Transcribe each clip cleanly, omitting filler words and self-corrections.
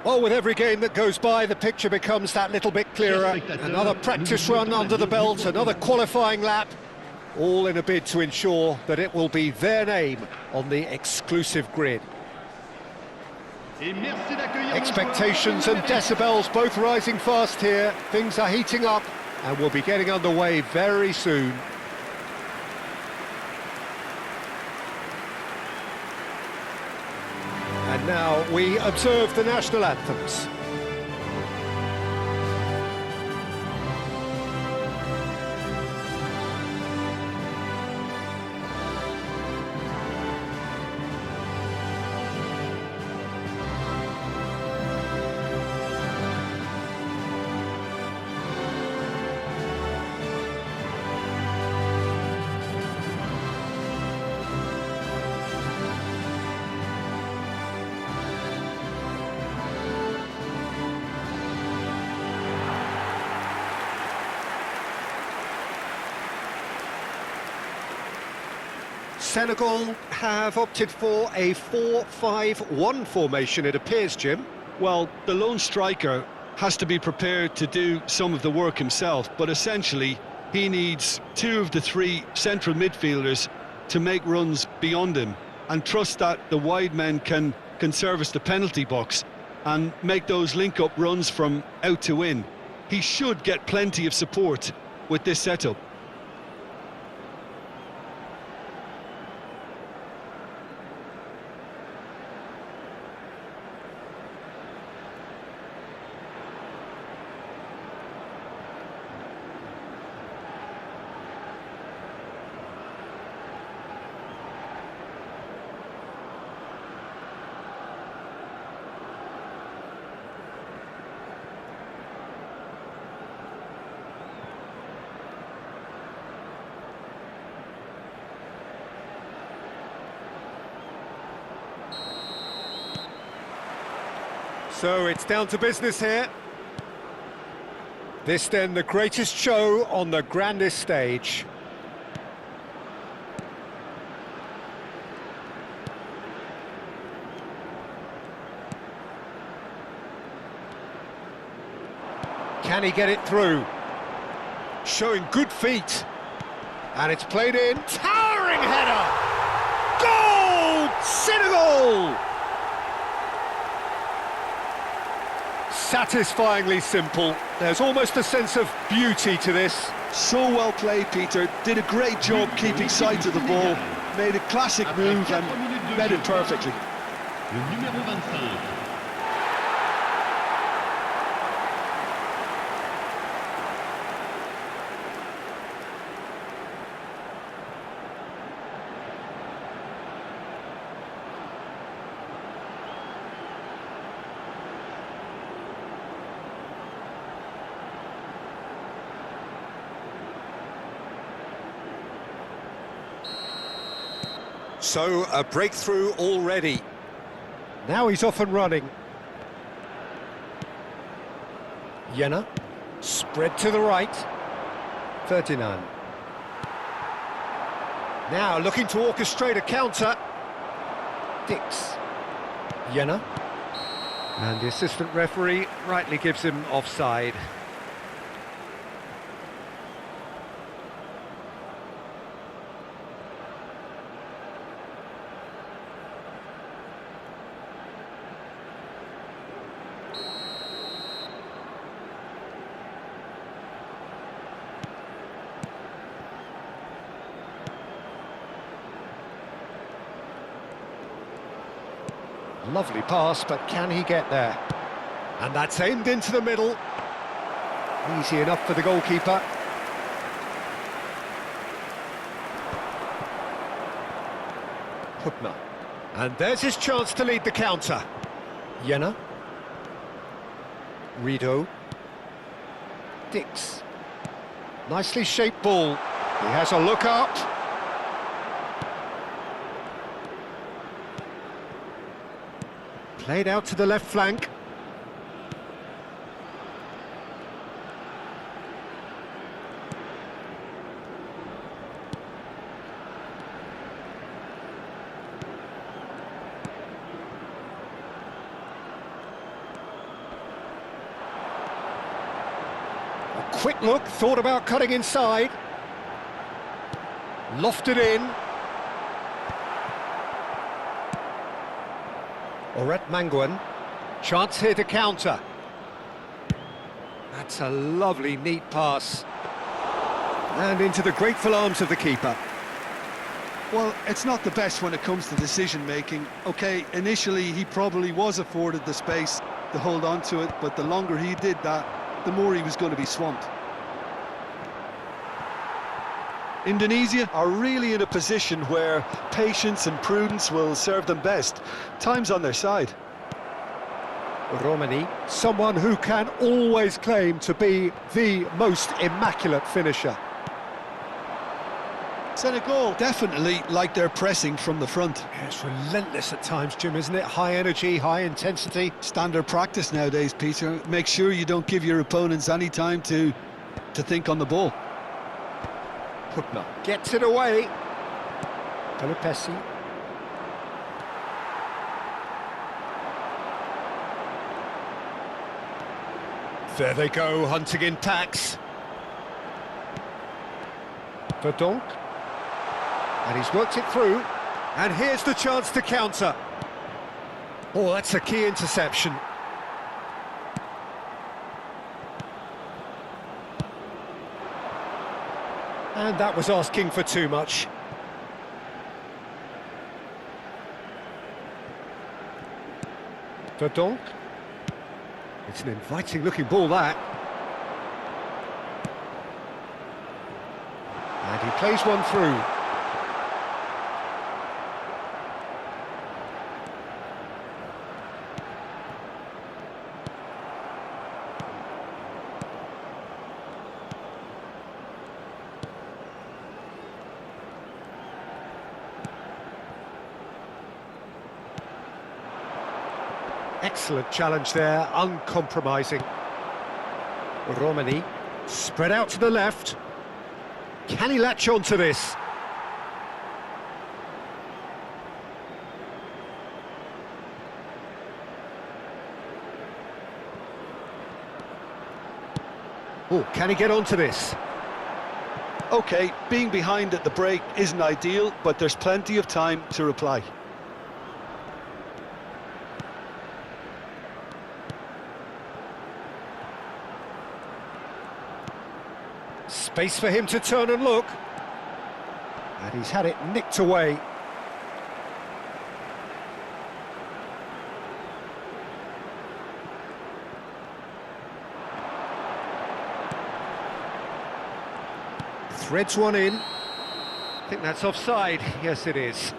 Well, with every game that goes by, the picture becomes that little bit clearer. Another practice run under the belt, another qualifying lap, all in a bid to ensure that it will be their name on the exclusive grid. Expectations and decibels both rising fast here. Things are heating up and we'll be getting underway very soon. And now we observe the national anthems. Senegal have opted for a 4-5-1 formation, it appears, Jim. Well, the lone striker has to be prepared to do some of the work himself, but essentially he needs two of the three central midfielders to make runs beyond him and trust that the wide men can service the penalty box and make those link-up runs from out to in. He should get plenty of support with this setup. So it's down to business here. This then the greatest show on the grandest stage. Can he get it through? Showing good feet. And it's played in. Towering header! Goal! Senegal! Satisfyingly simple. There's almost a sense of beauty to this. So well played, Peter. Did a great job keeping sight of the ball. Made a classic move and read it perfectly. So, a breakthrough already. Now he's off and running. Jena, spread to the right. Ferdinand. Now looking to orchestrate a counter. Dix. Jena. And the assistant referee rightly gives him offside. Lovely pass, but can he get there? And that's aimed into the middle. Easy enough for the goalkeeper. Hupner. And there's his chance to lead the counter. Jena. Rido. Dix. Nicely shaped ball. He has a look up. Played out to the left flank. quick look, thought about cutting inside. Lofted in. Oret Manguan. Chance here to counter. That's a lovely, neat pass. And into the grateful arms of the keeper. Well, it's not the best when it comes to decision-making. OK, initially he probably was afforded the space to hold on to it, but the longer he did that, the more he was going to be swamped. Indonesia are really in a position where patience and prudence will serve them best. Time's on their side. Romani, someone who can always claim to be the most immaculate finisher. Senegal definitely like their pressing from the front. Yeah, it's relentless at times, Jim, isn't it? High energy, high intensity. Standard practice nowadays, Peter. Make sure you don't give your opponents any time to think on the ball. Putna gets it away. Pelopessi. There they go, hunting in packs. Verdonk. And he's worked it through. And here's the chance to counter. Oh, that's a key interception. And that was asking for too much. Verdonk. It's an inviting-looking ball, that. And he plays one through. Excellent challenge there, uncompromising. Romani, spread out to the left. Can he latch on to this? Oh, can he get onto this? OK, being behind at the break isn't ideal, but there's plenty of time to reply. Space for him to turn and look. And he's had it nicked away. Threads one in. I think that's offside. Yes, it is.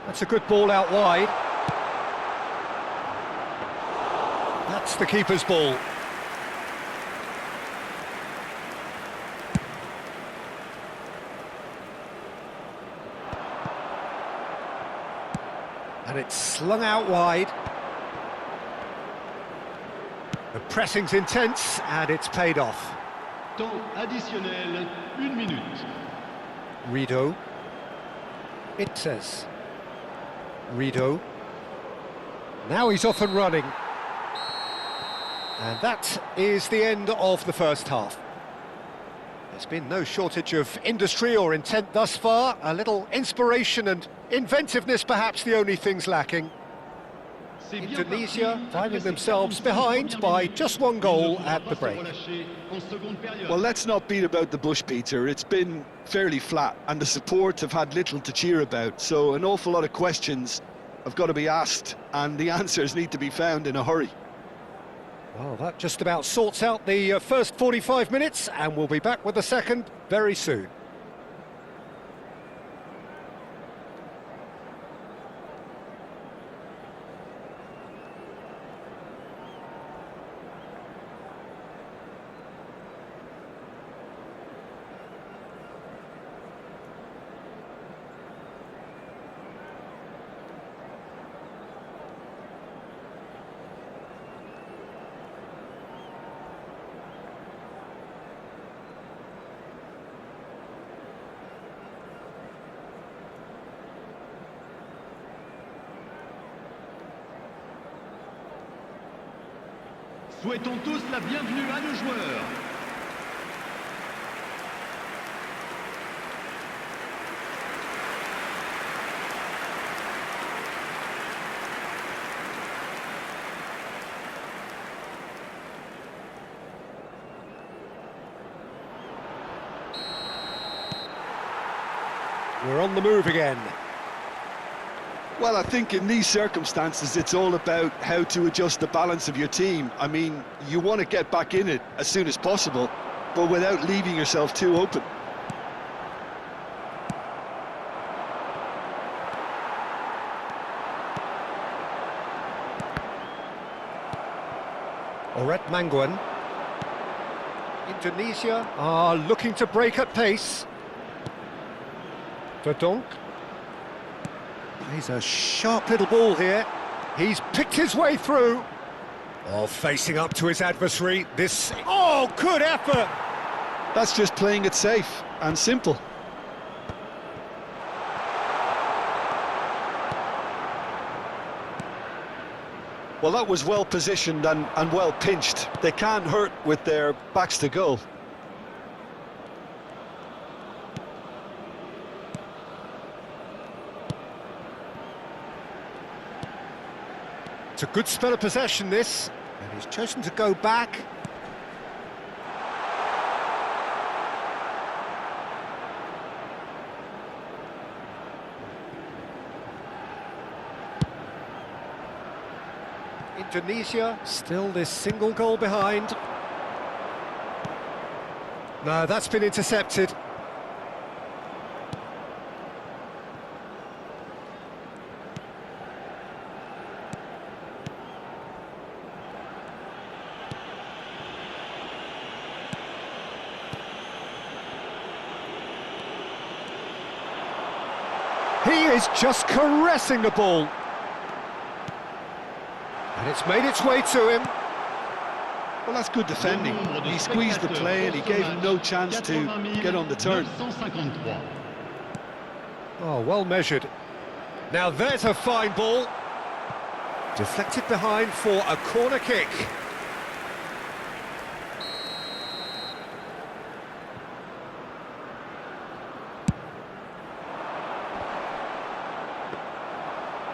That's a good ball out wide. That's the keeper's ball. And it's slung out wide. The pressing's intense and it's paid off. Temps additionnel, 1 minute. Rido. It says. Rido. Now he's off and running. And that is the end of the first half. There's been no shortage of industry or intent thus far. A little inspiration and inventiveness, perhaps the only things lacking. Indonesia finding themselves behind by just one goal at the break. Well, let's not beat about the bush, Peter. It's been fairly flat and the support have had little to cheer about, so an awful lot of questions have got to be asked and the answers need to be found in a hurry. Well, that just about sorts out the first 45 minutes, and we'll be back with the second very soon. Souhaitons tous la bienvenue à nos joueurs. We're on the move again. Well, I think in these circumstances, it's all about how to adjust the balance of your team. I mean, you want to get back in it as soon as possible, but without leaving yourself too open. Mangwan. Indonesia are looking to break at pace. Dodonk. He's a sharp little ball here. He's picked his way through. Oh, facing up to his adversary. This... Oh, good effort! That's just playing it safe and simple. Well, that was well positioned and well pinched. They can't hurt with their backs to goal. It's a good spell of possession, this. And he's chosen to go back. Indonesia still this single goal behind. No, that's been intercepted. He is just caressing the ball. And it's made its way to him. Well, that's good defending. He squeezed the play and he gave him no chance to get on the turn. Oh, well measured. Now there's a fine ball. Deflected behind for a corner kick.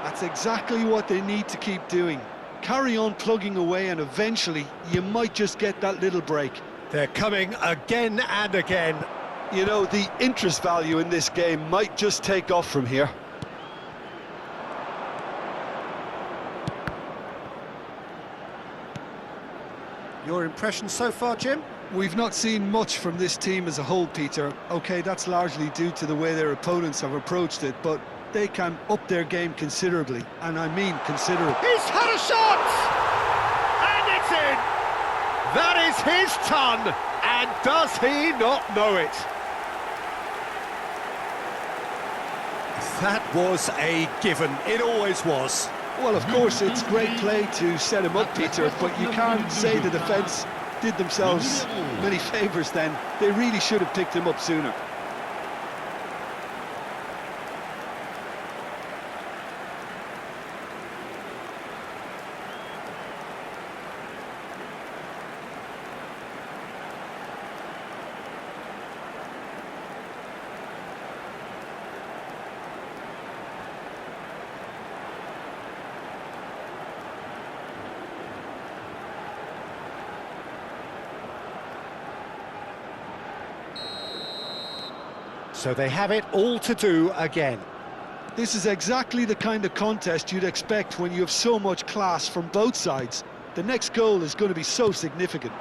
That's exactly what they need to keep doing. Carry on plugging away and eventually you might just get that little break. They're coming again and again. You know, the interest value in this game might just take off from here. Your impression so far, Jim? We've not seen much from this team as a whole, Peter. OK, that's largely due to the way their opponents have approached it, but they can up their game considerably, and I mean considerably. He's had a shot! And it's in! That is his ton, and does he not know it? That was a given, it always was. Well, of course, it's great play to set him up, Peter, but you can't say the defence did themselves many favours then. They really should have picked him up sooner. So they have it all to do again. This is exactly the kind of contest you'd expect when you have so much class from both sides. The next goal is going to be so significant.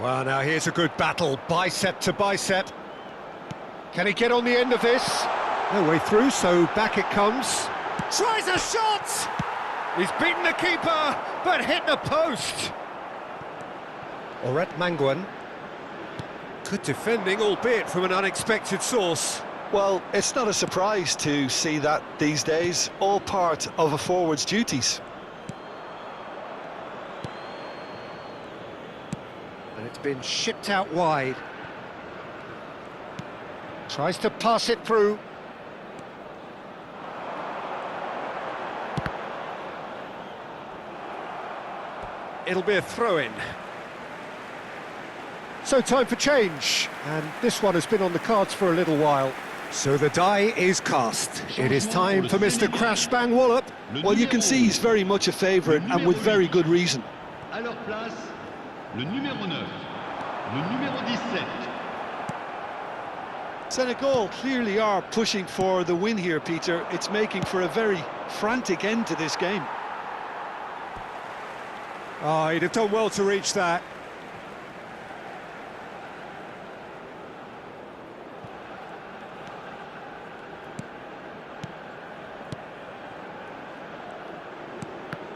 Well, now here's a good battle, bicep to bicep. Can he get on the end of this? No way through, so back it comes. Tries a shot! He's beaten the keeper, but hit the post. Mangwan. Good defending, albeit from an unexpected source. Well, it's not a surprise to see that these days, all part of a forward's duties. And it's been shipped out wide. Tries to pass it through. it'll be a throw-in. So time for change, and this one has been on the cards for a little while. So the die is cast. It is time for Mr. Crash Bang Wallop. Well, you can see he's very much a favourite, and with very good reason. À leur place, le numéro 9, le numéro 17. Senegal clearly are pushing for the win here, Peter. It's making for a very frantic end to this game. Oh, he'd have done well to reach that.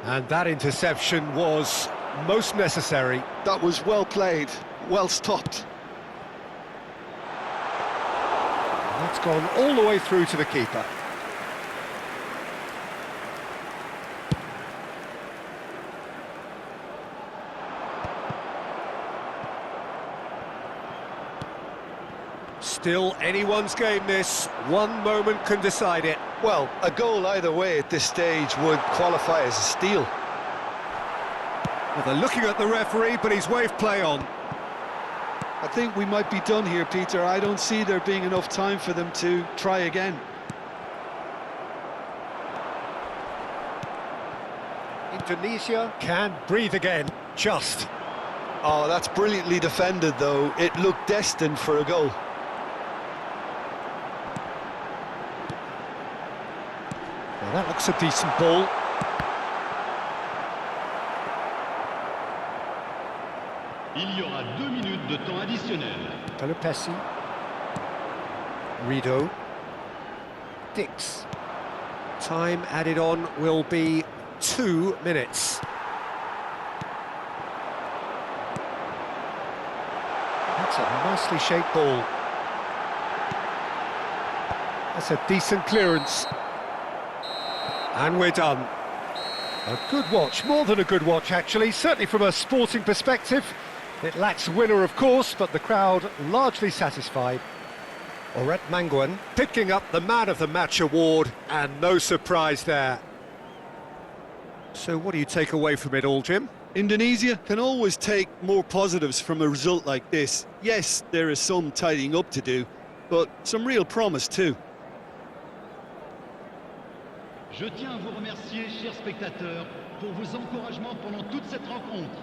And that interception was most necessary. That was well played, well stopped. That's gone all the way through to the keeper. Still anyone's game this. One moment can decide it. Well, a goal either way at this stage would qualify as a steal. Well, they're looking at the referee, but he's waved play on. I think we might be done here, Peter. I don't see there being enough time for them to try again. Indonesia can breathe again, just. Oh, that's brilliantly defended, though. It looked destined for a goal. Well, that looks a decent ball. Il y aura 2 minutes de temps additionnel. Pelopessi. Rido. Dix. Time added on will be 2 minutes. That's a nicely shaped ball. That's a decent clearance. And we're done. A good watch, more than a good watch actually, certainly from a sporting perspective. It lacks a winner, of course, but the crowd largely satisfied. Oret Manguan picking up the Man of the Match award, and no surprise there. So what do you take away from it all, Jim? Indonesia can always take more positives from a result like this. Yes, there is some tidying up to do, but some real promise too. Je tiens à vous remercier, chers spectateurs, pour vos encouragements pendant toute cette rencontre.